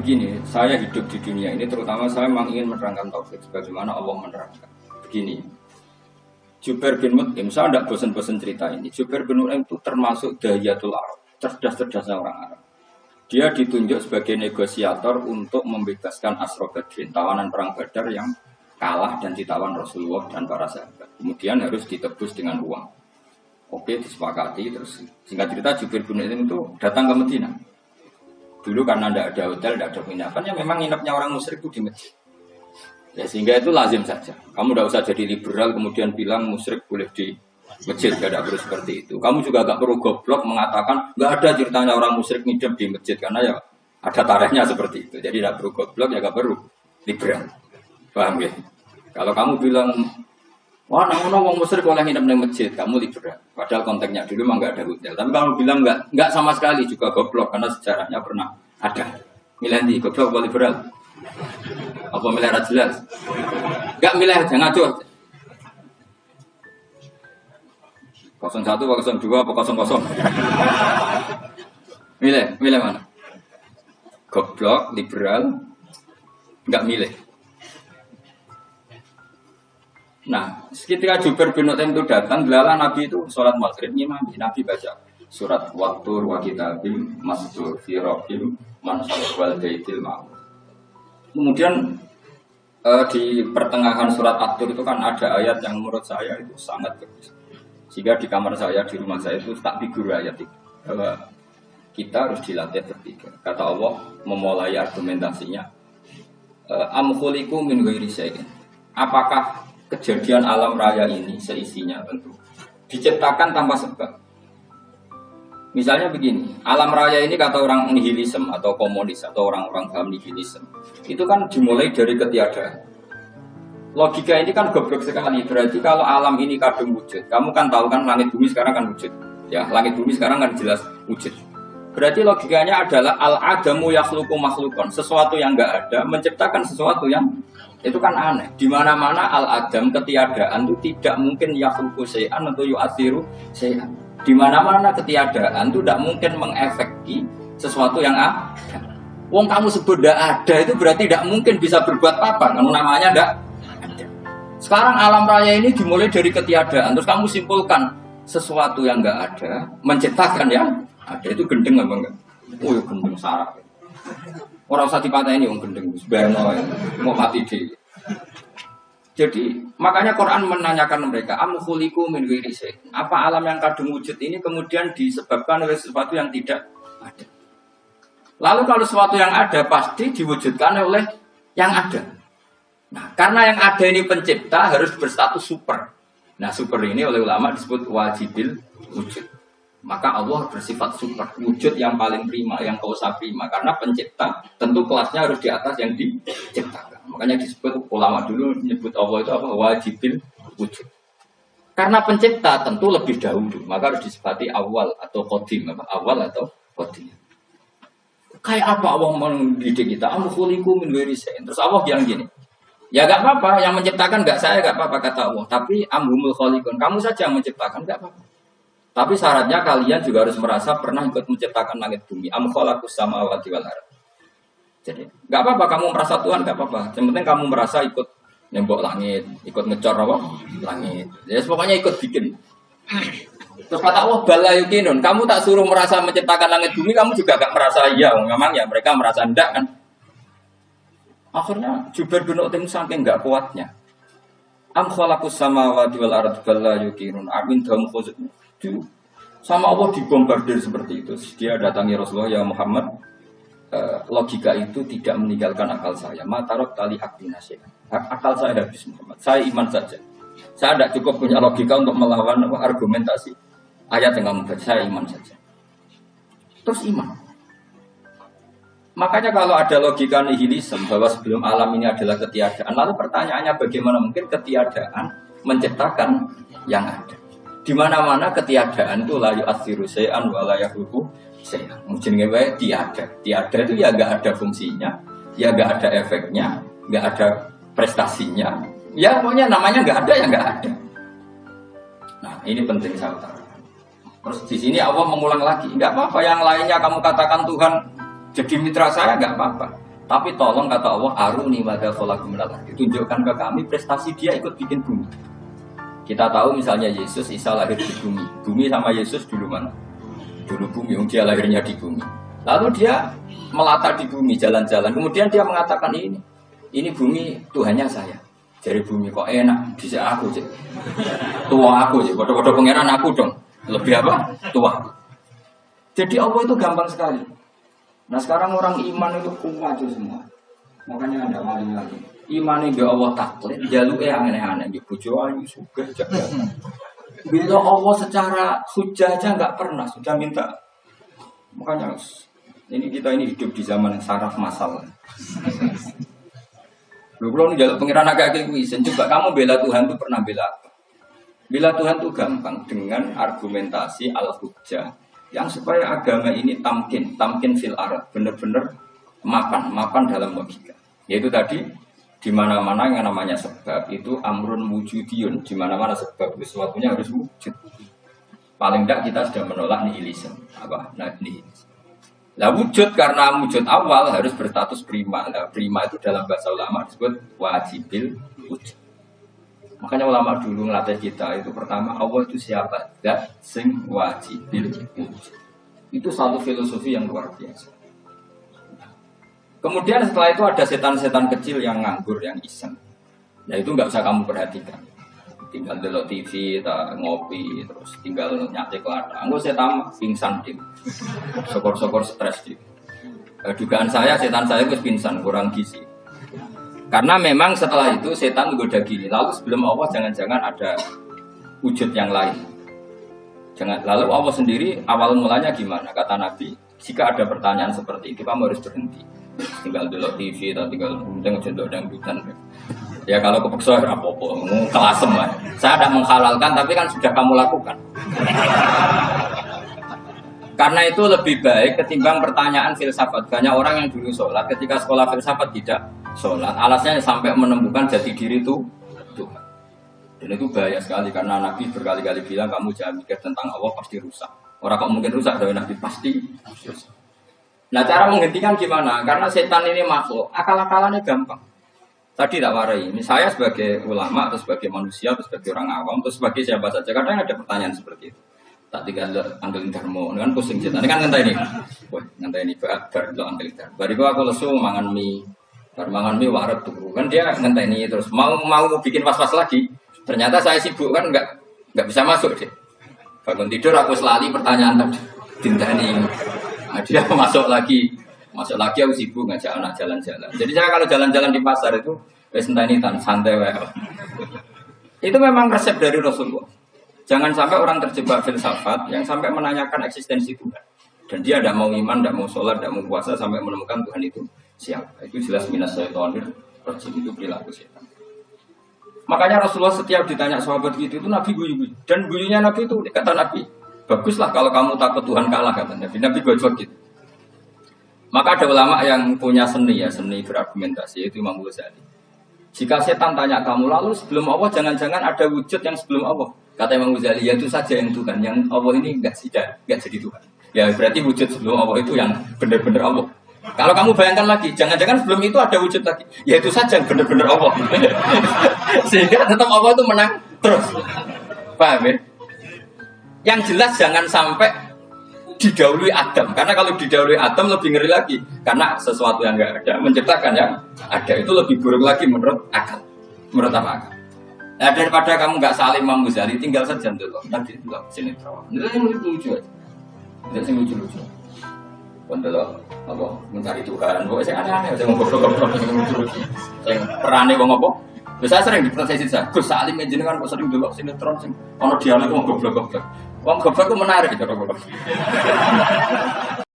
begini, saya hidup di dunia ini terutama saya memang ingin menerangkan tauhid sebagaimana Allah menerangkan. Begini, Jubair bin Mut'im, saya tidak bosan-bosan cerita ini. Jubair bin Mut'im itu termasuk dahiyatul Arab, cerdas-cerdasnya orang Arab. Dia ditunjuk sebagai negosiator untuk membebaskan Asra Badrin, tawanan perang Badar yang kalah dan ditawan Rasulullah dan para sahabat. Kemudian harus ditebus dengan uang. Oke, disepakati. Terus singkat cerita Jubair bin Mut'im itu datang ke Madinah. Dulu karena tidak ada hotel, tidak ada penginapan, ya memang nginepnya orang musyrik itu di masjid. Ya sehingga itu lazim saja. Kamu tidak usah jadi liberal kemudian bilang musyrik boleh di masjid, tidak perlu seperti itu. Kamu juga agak perlu goblok mengatakan nggak ada ceritanya orang musyrik nginep di masjid karena ya ada tarehnya seperti itu. Jadi tidak perlu goblok, ya nggak perlu liberal. Paham ya? Kalau kamu bilang wah, namun orang musyrik boleh nginep di masjid, kamu liberal. Padahal konteksnya dulu memang nggak ada hotel. Tapi kamu bilang nggak sama sekali juga goblok karena sejarahnya pernah ada. Milih goblok boleh liberal. Apa milih jelas? Nggak milih aja ngaco. 01 apa 02 apa 00? Milih mana? Goblok, liberal, nggak milih. Nah, ketika Jubair bin Mut'im itu datang, gelalah Nabi itu sholat maghrib, ngimami. Nabi baca surat Wattur wa kitabim masdur fi rabbim mansur wal baitil ma'mur. Kemudian di pertengahan surat At-Tur itu kan ada ayat yang menurut saya itu sangat bagus. Sehingga di kamar saya, di rumah saya itu tak figur ayat itu. Bahwa kita harus dilatih berpikir. Kata Allah memulai argumentasinya. Am khuliqu min ghairi syai'in. Apakah kejadian alam raya ini seisinya tentu diciptakan tanpa sebab. Misalnya begini, alam raya ini kata orang nihilisme atau komunis atau orang-orang paham nihilisme, itu kan dimulai dari ketiadaan. Logika ini kan goblok sekali. Berarti kalau alam ini kadung wujud, kamu kan tahu kan langit bumi sekarang kan wujud. Ya, langit bumi sekarang kan jelas wujud. Berarti logikanya adalah al-adamu yakhluqu makhluqan, sesuatu yang enggak ada menciptakan sesuatu yang itu kan aneh. Di mana-mana al-adam ketiadaan itu tidak mungkin yakhluqu syai'an atau yu'athiru syai'an. Di mana-mana ketiadaan itu tidak mungkin mengefeki sesuatu yang ada. Wong kamu sebut tidak ada itu berarti tidak mungkin bisa berbuat apa. Kamu namanya tidak ada. Sekarang alam raya ini dimulai dari ketiadaan. Terus kamu simpulkan sesuatu yang enggak ada menciptakan yang ada. Itu gendeng apa enggak? Oh ya gendeng sarap. Orang usah dipatahin yang gendeng, sebenarnya mau mati deh. Jadi makanya Quran menanyakan mereka, am khuliqu min ghairi syai'in. Apa alam yang kadung wujud ini kemudian disebabkan oleh sesuatu yang tidak ada. Lalu kalau sesuatu yang ada pasti diwujudkan oleh yang ada. Nah, karena yang ada ini pencipta harus berstatus super. Nah, super ini oleh ulama disebut wajibil wujud. Maka Allah bersifat super, wujud yang paling prima, yang kausa prima. Karena pencipta tentu kelasnya harus di atas yang diciptakan. Makanya disebut ulama dulu menyebut Allah itu apa? Wajibil wujud. Karena pencipta tentu lebih dahulu, maka harus disifati awal atau qadim, awal atau qadim. Kayak apa Allah mendidik kita? Am khuliqu min ghairi syai'in. Terus Allah bilang gini, ya gak apa-apa, yang menciptakan gak saya, gak apa-apa kata Allah. Tapi amhumul khaliqun, kamu saja yang menciptakan, gak apa-apa. Tapi syaratnya kalian juga harus merasa pernah ikut menciptakan langit bumi. Am khalaqus samawati wal ardh. Jadi, nggak apa-apa kamu merasa Tuhan, nggak apa-apa. Yang penting kamu merasa ikut nembok langit, ikut ngecor apa? Langit. Ya, pokoknya ikut bikin. Terus kata Allah, bala yukinun. Kamu tak suruh merasa menciptakan langit bumi, kamu juga gak merasa iya. Memang ya mereka merasa enggak kan. Akhirnya Jubair bin Mut'im saking nggak kuatnya. Am khalaqus samawati wal ardh bala yukinun. Amin dam khuzud. Sama Allah dibombardir seperti itu. Dia datangi Rasulullah, ya Muhammad, logika itu tidak meninggalkan akal saya. Matarok tali aktinasi. Akal saya habis Muhammad. Saya iman saja. Saya tidak cukup punya logika untuk melawan argumentasi ayat yang kamu baca. Saya iman saja. Terus iman. Makanya kalau ada logika nihilisme bahwa sebelum alam ini adalah ketiadaan, lalu pertanyaannya bagaimana mungkin ketiadaan menciptakan yang ada? Di mana-mana ketiadaan itu la yu'athiru syai'an wa la yakhluqu syai'an. Jenenge wae tiada. Tiada itu ya enggak ada fungsinya, ya enggak ada efeknya, enggak ada prestasinya. Ya pokoknya namanya enggak ada ya enggak ada. Nah, ini penting saya utarakan. Terus di sini Allah mengulang lagi, enggak apa-apa yang lainnya kamu katakan Tuhan jadi mitra saya enggak apa-apa. Tapi tolong kata Allah, aruni madza khalaqu minal ardi. Tunjukkan ke kami prestasi dia ikut bikin bumi. Kita tahu misalnya Yesus, Isa lahir di bumi. Bumi sama Yesus dulu mana? Dulu bumi, dia lahirnya di bumi. Lalu dia melata di bumi, jalan-jalan. Kemudian dia mengatakan ini bumi Tuhannya saya. Dari bumi kok enak, bisa aku sih. Tua aku sih, bodoh-bodoh pangeran aku dong. Lebih apa? Tua. Jadi Allah itu gampang sekali. Nah sekarang orang iman itu kuat itu semua. Makanya ada wali lagi. Iman itu Allah taklid, jaluknya aneh-aneh. Bojo ayu sugih jaga. Bila Allah secara hujah aja nggak pernah sudah minta. Makanya kita ini hidup di zaman saraf masalah. Lu kalau jaluk pengiran agak kuisen, coba kamu bela Tuhan tuh pernah bela apa? Bela Tuhan tuh gampang dengan argumentasi al-hujjah yang supaya agama ini tamkin fil arad, benar-benar mapan dalam logika. Yaitu tadi di mana-mana yang namanya sebab itu amrun wujudiyun, di mana-mana sebab sesuatunya harus wujud. Paling tidak kita sudah menolak nihilisme, nihilisme. Lah wujud karena wujud awal harus berstatus prima. Lah prima itu dalam bahasa ulama disebut wajibil wujud. Makanya ulama dulu ngelatih kita itu pertama Allah itu siapa? Zat sing wajibil wujud. Itu satu filosofi yang luar biasa. Kemudian setelah itu ada setan-setan kecil yang nganggur, yang iseng. Nah itu nggak usah kamu perhatikan. Tinggal delok TV, ngopi, terus tinggal nyate kelada. Anggo setan pingsan dim. Sokor-sokor stres dim. Dugaan saya setan saya itu pingsan, kurang gizi. Karena memang setelah itu setan menggoda gini. Lalu sebelum Allah jangan-jangan ada wujud yang lain. Lalu Allah sendiri awal mulanya gimana? Kata Nabi, jika ada pertanyaan seperti itu kamu harus berhenti. Tinggal delok TV atau tinggal ngejendok dangdutan. Ya kalau kepeksa apa-apa, kelasem lah. Saya tidak menghalalkan, tapi kan sudah kamu lakukan. Karena itu lebih baik ketimbang pertanyaan filsafat. Banyak orang yang dulu sholat, ketika sekolah filsafat tidak sholat. Alasannya sampai menemukan jati diri itu Tuhan. Dan itu bahaya sekali, karena Nabi berkali-kali bilang, kamu jangan mikir tentang Allah, pasti rusak. Orang kok mungkin rusak, dari Nabi pasti rusak. Nah cara menghentikan gimana? Karena setan ini makhluk, akal-akalannya gampang. Tadi tak warai, saya sebagai ulama atau sebagai manusia atau sebagai orang awam atau sebagai siapa saja, kadang ada pertanyaan seperti itu. Tak tinggal ambil darmo, kan pusing setan. Ini kan ngantai ini, ngantai ini bar lo ambil darmo. Bariku aku lesu mangan mie, mangan mie waret tuh, kan dia ngantai ini terus mau bikin was-was lagi. Ternyata saya sibuk kan nggak bisa masuk deh. Bangun tidur aku selali pertanyaan tadi, tintani. Nah, dia masuk lagi aku sibuk ngajak anak jalan-jalan. Jadi saya kalau jalan-jalan di pasar itu sentanitan santai wae. Itu memang resep dari Rasulullah. Jangan sampai orang terjebak filsafat yang sampai menanyakan eksistensi Tuhan. Dan dia tidak mau iman, tidak mau sholat, tidak mau puasa sampai menemukan Tuhan itu siapa. Itu jelas minas syaitonir rajim, itu perilaku setan. Makanya Rasulullah setiap ditanya sahabat gitu itu Nabi guyu-guyu. Dan guyunya Nabi itu kata Nabi, baguslah kalau kamu takut Tuhan kalah kata Nabi. Nabi gojok gitu. Maka ada ulama yang punya seni berargumentasi, yaitu Imam Ghazali. Jika setan tanya kamu, lalu sebelum Allah jangan-jangan ada wujud yang sebelum Allah. Kata Imam Ghazali, ya itu saja yang Tuhan, yang Allah ini enggak jadi Tuhan. Ya berarti wujud sebelum Allah itu yang benar-benar Allah. Kalau kamu bayangkan lagi, jangan-jangan sebelum itu ada wujud lagi. Ya itu saja yang benar-benar Allah. Sehingga tetap Allah itu menang terus. Paham ya? Yang jelas jangan sampai didahului Adam, karena kalau didahului Adam lebih ngeri lagi, karena sesuatu yang nggak ada menciptakan yang ada itu lebih buruk lagi menurut akal. Menurut apa akal? Nah, daripada kamu nggak saling Imam Ghazali, tinggal saja dulu. Nanti dulu sinetron. Itu yang lucu aja. Itu yang lucu. Untuk apa? Mencari Tuhan. Pokoknya saya aneh-aneh. Saya ngobrol-ngobrol yang lucu. Yang perane kok ngopo? Saya sering diprotes saya. Gus Salim jenengan kok sering dulu sinetron sing ono dialog kok goblok-goblok. Wong goblok ku menarik gitu kok.